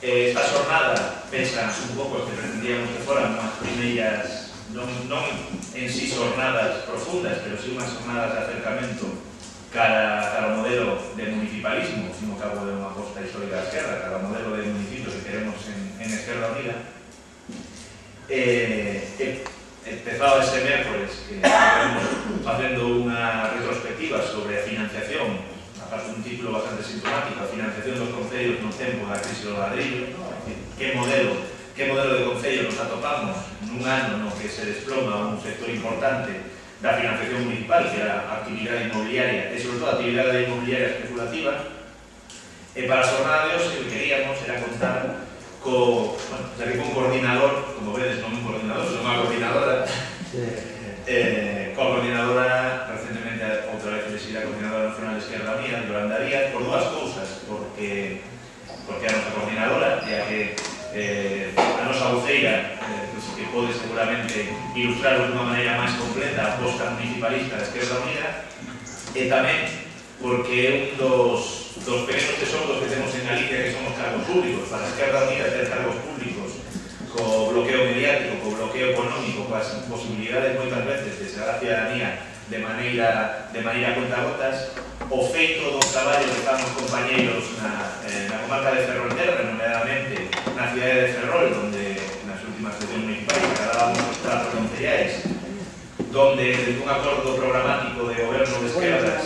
Esta xornada pensa un pouco que pretendíamos que foran unhas primeiras, non en si xornadas profundas, pero si unhas xornadas de acercamento cara ao modelo de municipalismo, sino cabo de unha aposta histórica da esquerda, cara ao modelo de municipio que queremos en Esquerda Unida. Empezaba este mércoles que estamos facendo unha retrospectiva sobre a financiación, aparte un título bastante sintomático, a financiación dos concellos no tempo da crise do ladrillo, que modelo de concello nos atopamos nun ano no que se desploma un sector importante da financiación municipal, que era a actividade inmobiliaria, e sobre todo a actividade inmobiliaria especulativa. E para a xornada de hoxe o que queríamos era contar co coordinador, como vedes, non un coordinador, senón unha coordinadora, coa coordinadora recentemente outra vez elegida coordinadora nacional de Esquerda Unida, Yolanda Díaz, por dúas cousas, porque a nosa coordinadora é a que a nosa voceira que pode seguramente ilustrar de unha maneira máis completa a aposta municipalista da Esquerda Unida, e tamén porque é un dos pequenos tesouros que temos en Galicia, que son os cargos públicos. Para a Esquerda Unida ter cargos públicos co bloqueo mediático, co bloqueo económico, coas posibilidades moitas veces de chegar a ciudadanía de maneira contagotas, o feito dos traballos que estamos compañeiros na comarca de Ferrol, remuneradamente na cidade de Ferrol, donde nas últimas eleccións municipais acadábamos os trazos concellais, donde desde un acordo programático de goberno de esquerdas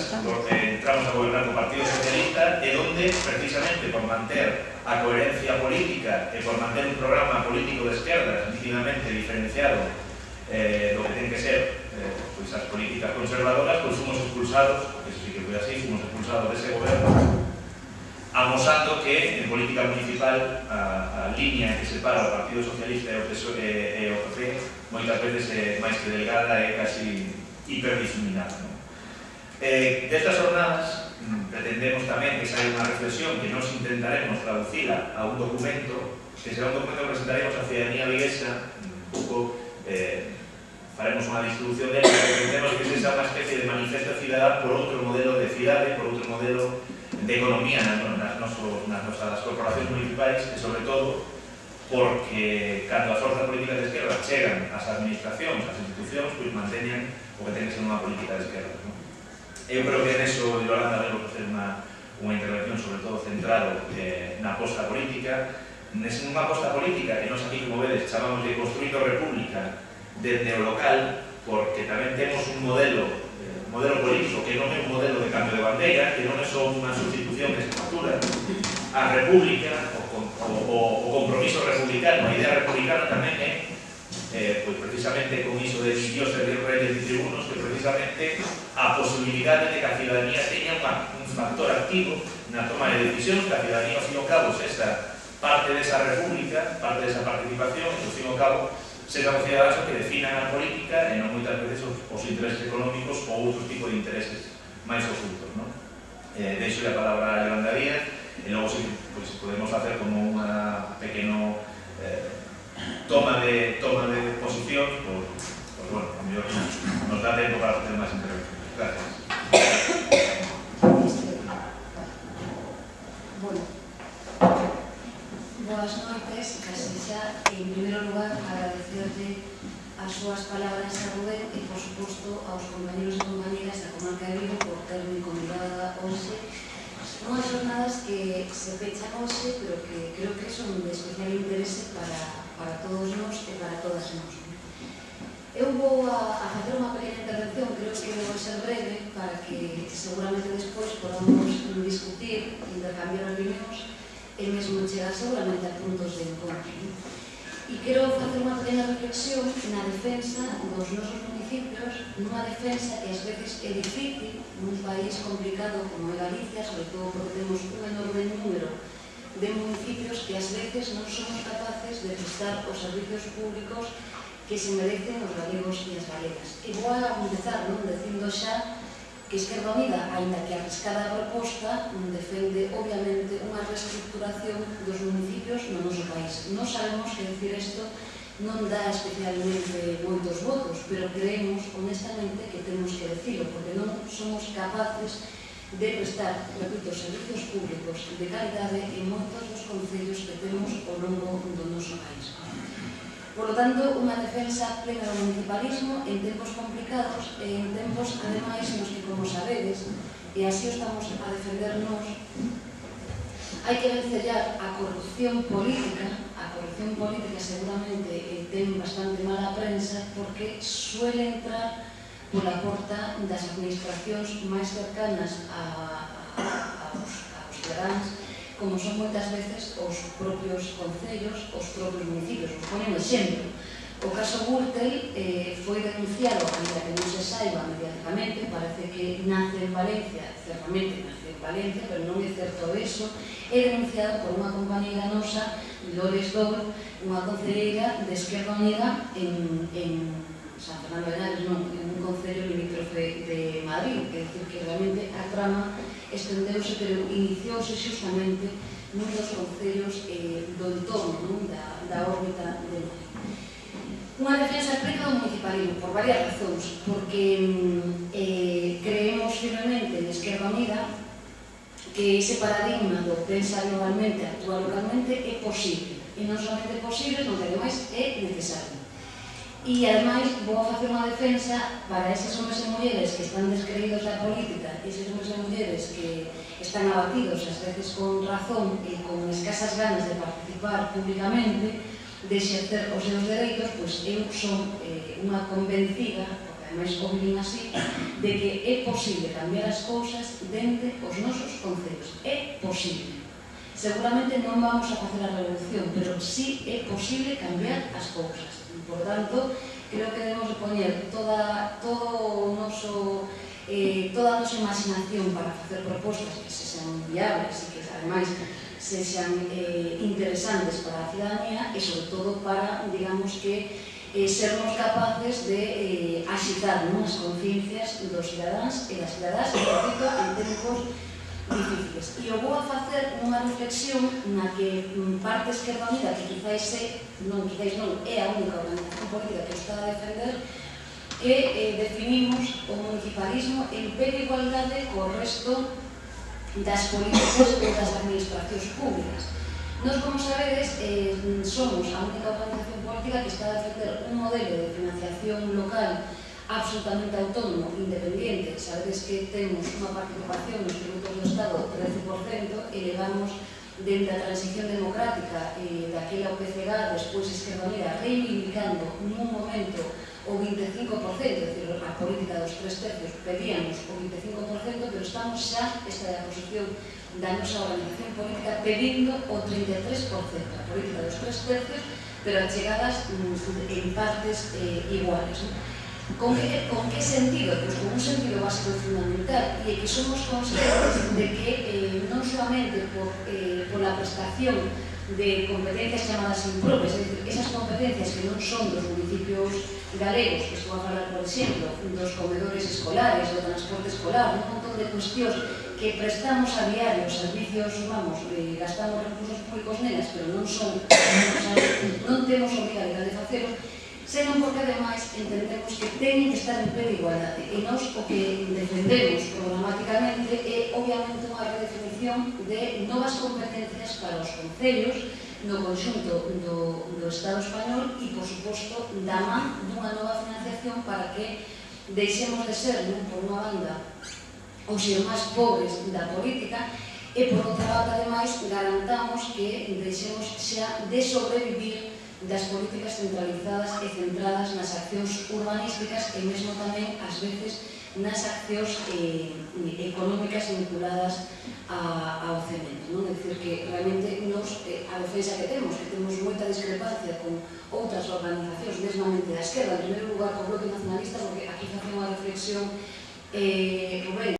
entramos a gobernar co Partido Socialista, e donde, precisamente por manter a coherencia política e por manter un programa político de esquerdas nítidamente diferenciado do que ten que ser as políticas conservadoras, pois fomos expulsados, porque eso sí que foi así, fomos expulsados dese goberno, amosando que en política municipal a línea que separa o Partido Socialista e o PP moitas veces é máis que delgada e casi hiperdifuminada. Destas jornadas pretendemos tamén que saia unha reflexión que nos intentaremos traducila a un documento, que será un documento que presentaremos a ciudadanía viguesa, un pouco faremos unha distribución dela, que pretendemos que sexa unha especie de manifesto cidadán por outro modelo de cidade, por outro modelo de economía nas nosas corporacións municipais, e sobre todo porque cando as forzas políticas de esquerda chegan ás administracións, ás institucións, pois manteñan o que ten que ser unha política de esquerda. Eu creo que neso Yolanda debo facer unha intervención sobre todo centrado na aposta política, nunha aposta política que nos aquí, como vedes, chamamos de Construindo República desde o local, porque tamén temos un modelo político que non é un modelo de cambio de bandeira, que non é só unha sustitución de estructura. A república, o compromiso republicano, a idea republicana tamén é, pois precisamente con iso de dioses, de reyes e tribunos, que precisamente a posibilidade de que a ciudadanía teña un factor activo na toma de decisións, que a ciudadanía, ao fin e ao cabo, sexa parte desa república, parte desa participación, e ao fin e ao cabo sexa os ciudadanos que definan a política e non moitas veces os intereses económicos ou outro tipo de intereses máis ocultos. Deixo a palabra a Yolanda Díaz, e logo podemos facer como unha pequeno toma de posición, bueno, a mellor nos dá tempo para facer máis intervencións. Gracias. Boas noites, casi xa, en primeiro lugar, agradecerle as súas palabras a Rubén e, por suposto, aos compañeros e compañeras da comarca de Vigo por terme convidada hoxe. Unhas jornadas que se pechan hoxe, pero que creo que son de especial interese para todos nós e para todas nós. Eu vou a facer unha pequena intervención, creo que vou ser breve, para que seguramente despois podamos discutir, intercambiar opinións, e mesmo chegar seguramente a puntos de encontro. E quero facer unha pequena reflexión na defensa dos nosos municipios, nunha defensa que ás veces é difícil nun país complicado como é Galicia, sobre todo porque temos un enorme número de municipios que ás veces non somos capaces de prestar os servicios públicos que se merecen os galegos e as galegas. E vou a empezar dicindo xa que Esquerda Unida, aínda que arriscada a proposta, defende obviamente unha reestructuración dos municipios no noso país. Non sabemos que decir isto non dá especialmente moitos votos, pero creemos honestamente que temos que decirlo, porque non somos capaces de prestar, repito, servicios públicos de calidade en moitos dos concellos que temos ao longo do noso país. Por lo tanto, unha defensa plena do municipalismo en tempos complicados e en tempos, ademais, nos que, como sabedes, e así o estamos a defendernos, hai que vencellar a corrupción política. A corrupción política seguramente ten bastante mala prensa porque suele entrar pola porta das administracións máis cercanas aos cidadáns, como son moitas veces os propios concellos, os propios municipios. Os poño un exemplo. O caso Gürtel foi denunciado, ainda que non se saiba mediáticamente, parece que nace en Valencia, certamente nace en Valencia, pero non é certo eso, é denunciado por unha compañeira nosa, Lores Dor, unha concelleira de Esquerda Unida en San Fernando de Henares, non, en un concello limítrofe de Madrid, é dicir, que realmente a trama estendeuse, pero iniciouse xustamente nun dos concellos do entorno, da órbita de Madrid. Unha defensa plena do municipalismo, por varias razóns, porque creemos firmemente en Esquerda Unida que ese paradigma do pensar globalmente, actuar localmente, é posible. E non somente posible, senón que ademais é necesario. E, ademais, vou a facer unha defensa para eses homes e mulleres que están descreídos da política, eses homes e mulleres que están abatidos, ás veces con razón e con escasas ganas de participar públicamente, de exercer os seus dereitos, pois eu son unha convencida, porque ademais o vivín así, de que é posible cambiar as cousas dende os nosos concellos. É posible. Seguramente non vamos a facer a revolución, pero sí é posible cambiar as cousas. Por tanto, creo que debemos de poñer toda a nosa imaginación para facer propostas que sexan viables e que, ademais, sexan interesantes para a cidadanía e, sobre todo, para, digamos que, sermos capaces de axitar as conciencias dos cidadáns e das cidadás, repito, en tempos difíciles. E o vou a facer unha reflexión na que parte Esquerda Unida, que quizáis non, é a única organización política que o está a defender, que definimos o municipalismo en pé de igualdade co resto das políticas ou das administracións públicas. Nós, como sabedes, somos a única organización política que está a defender un modelo de financiación local absolutamente autónomo, independiente. Sabedes que temos unha participación nos tributos do Estado do 13% e levamos dende a transición democrática daquela UPCG, despois Esquerda Unida, reivindicando nun momento o 25%, é dicir, a política dos 3 tercios, pedíamos o 25%, pero estamos xa, esta é a posición da nosa organización política, pedindo o 33%, a política dos 3 tercios, pero achegadas en partes iguales. Con que sentido? Pois con un sentido básico e fundamental, e que somos conscientes de que non solamente pola prestación de competencias chamadas impropias, é dicir, esas competencias que non son dos municipios galegos, que estou a falar, por exemplo, dos comedores escolares, do transporte escolar, un montón de cuestións que prestamos a diario servicios, gastamos recursos públicos nelas, pero non temos obrigación de facelo, senón porque, ademais, entendemos que teñen que estar en pé de igualdade. E nós o que defendemos programáticamente é, obviamente, unha redefinición de novas competencias para os concellos no conxunto do Estado español e, por suposto, da man dunha nova financiación para que deixemos de ser, por unha banda, os máis pobres da política e, por outra banda, ademais, garantamos que deixemos xa de sobrevivir das políticas centralizadas e centradas nas accións urbanísticas e mesmo tamén, ás veces, nas accións económicas vinculadas ao cemento. É dicir, que realmente a defensa que temos moita discrepancia con outras organizacións, mesmamente da esquerda, en primeiro lugar, co Bloque Nacionalista, porque aquí facemos unha reflexión, Rubén,